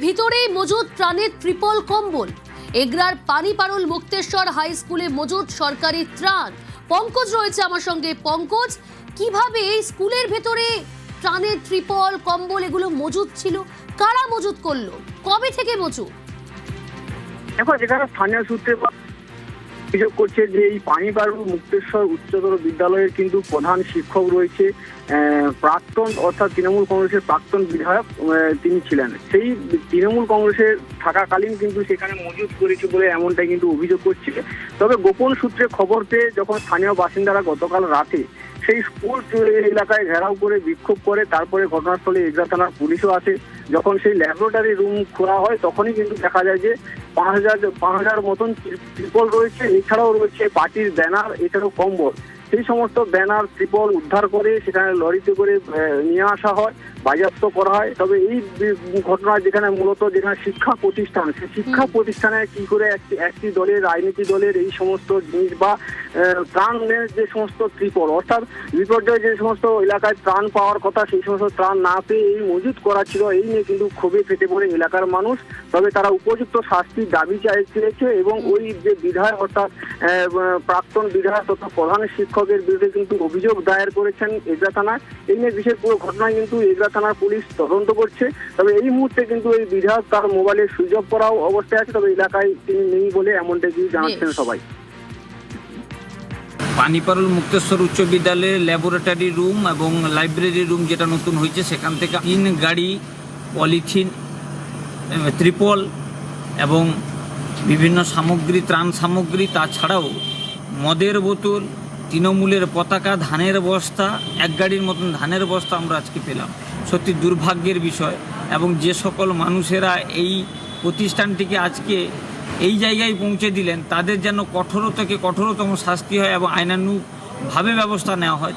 ভিতরেই মজুদ ত্রাণের ট্রিপল কম্বল। এগরার পানিপারুল মুক্তেশ্বর হাই স্কুলে মজুদ সরকারি ত্রাণ। পঙ্কজ রয়েছে আমার সঙ্গে। পঙ্কজ, কিভাবে এই স্কুলের ভেতরে ত্রাণের ট্রিপল কম্বল এগুলো মজুদ ছিল? কারা মজুদ করলো? কবে থেকে মজুদ? এখন যেখানে স্থানীয় সূত্রে অভিযোগ করছে যে এই পানিপারুল মুক্তেশ্বর উচ্চতর বিদ্যালয়ের কিন্তু প্রধান শিক্ষক রয়েছে প্রাক্তন, অর্থাৎ তৃণমূল কংগ্রেসের প্রাক্তন বিধায়ক তিনি ছিলেন। সেই তৃণমূল কংগ্রেসের থাকাকালীন কিন্তু সেখানে মজুদ করেছে বলে এমনটাই কিন্তু অভিযোগ করছে। তবে গোপন সূত্রে খবর পেয়ে যখন স্থানীয় বাসিন্দারা গতকাল রাতে সেই স্কুল এলাকায় ঘেরাও করে বিক্ষোভ করে, তারপরে ঘটনাস্থলে এগরা থানার পুলিশও আসে। যখন সেই ল্যাবরেটরি রুম খোলা হয় তখনই কিন্তু দেখা যায় যে 5,000 মতন ত্রিপল রয়েছে, এছাড়াও রয়েছে পার্টির ব্যানার, এছাড়াও কম্বল। সেই সমস্ত ব্যানার ত্রিপল উদ্ধার করে সেখানে লরিতে করে নিয়ে আসা হয়, বাজেয়াপ্ত করা হয়। তবে এই ঘটনা যেখানে মূলত যেখানে শিক্ষা প্রতিষ্ঠান, সেই শিক্ষা প্রতিষ্ঠানে কি করে একটি দলের, রাজনীতি দলের এই সমস্ত জিনিস বা ত্রাণের যে সমস্ত ত্রিপল, অর্থাৎ বিপর্যয়ে যে সমস্ত এলাকায় ত্রাণ পাওয়ার কথা সেই সমস্ত ত্রাণ না পেয়ে এই মজুত করা ছিল, এই নিয়ে কিন্তু ক্ষোভে ফেটে পড়ে এলাকার মানুষ। তবে তারা উপযুক্ত শাস্তির দাবি চেয়েছে এবং ওই যে বিধায়ক, অর্থাৎ প্রাক্তন বিধায়ক তথা প্রধান শিক্ষকের বিরুদ্ধে কিন্তু অভিযোগ দায়ের করেছেন এগরা থানায়। এই নিয়ে বিশেষ পুরো ঘটনায় কিন্তু এগরা থানার পুলিশ তদন্ত করছে। তবে এই মুহূর্তে কিন্তু এই বিধায়ক তার মোবাইলে সুইচ অফ করাও অবস্থায় আছে, তবে এলাকায় তিনি নেই বলে এমনটাই কিন্তু জানাচ্ছেন সবাই। পানিপারুল মুক্তেশ্বর উচ্চ বিদ্যালয়ের ল্যাবরেটরি রুম এবং লাইব্রেরি রুম যেটা নতুন হয়েছে, সেখান থেকে 3 গাড়ি পলিথিন, ত্রিপল এবং বিভিন্ন সামগ্রী, ত্রাণ সামগ্রী, তাছাড়াও মদের বোতল, তৃণমূলের পতাকা, ধানের বস্তা, 1 গাড়ির মতন ধানের বস্তা আমরা আজকে পেলাম। সত্যি দুর্ভাগ্যের বিষয়। এবং যে সকল মানুষেরা এই প্রতিষ্ঠানটিকে আজকে এই জায়গায় পৌঁছে দিলেন, তাদের যেন কঠোর থেকে কঠোরতম শাস্তি হয় এবং আইনানুগভাবে ব্যবস্থা নেওয়া হয়।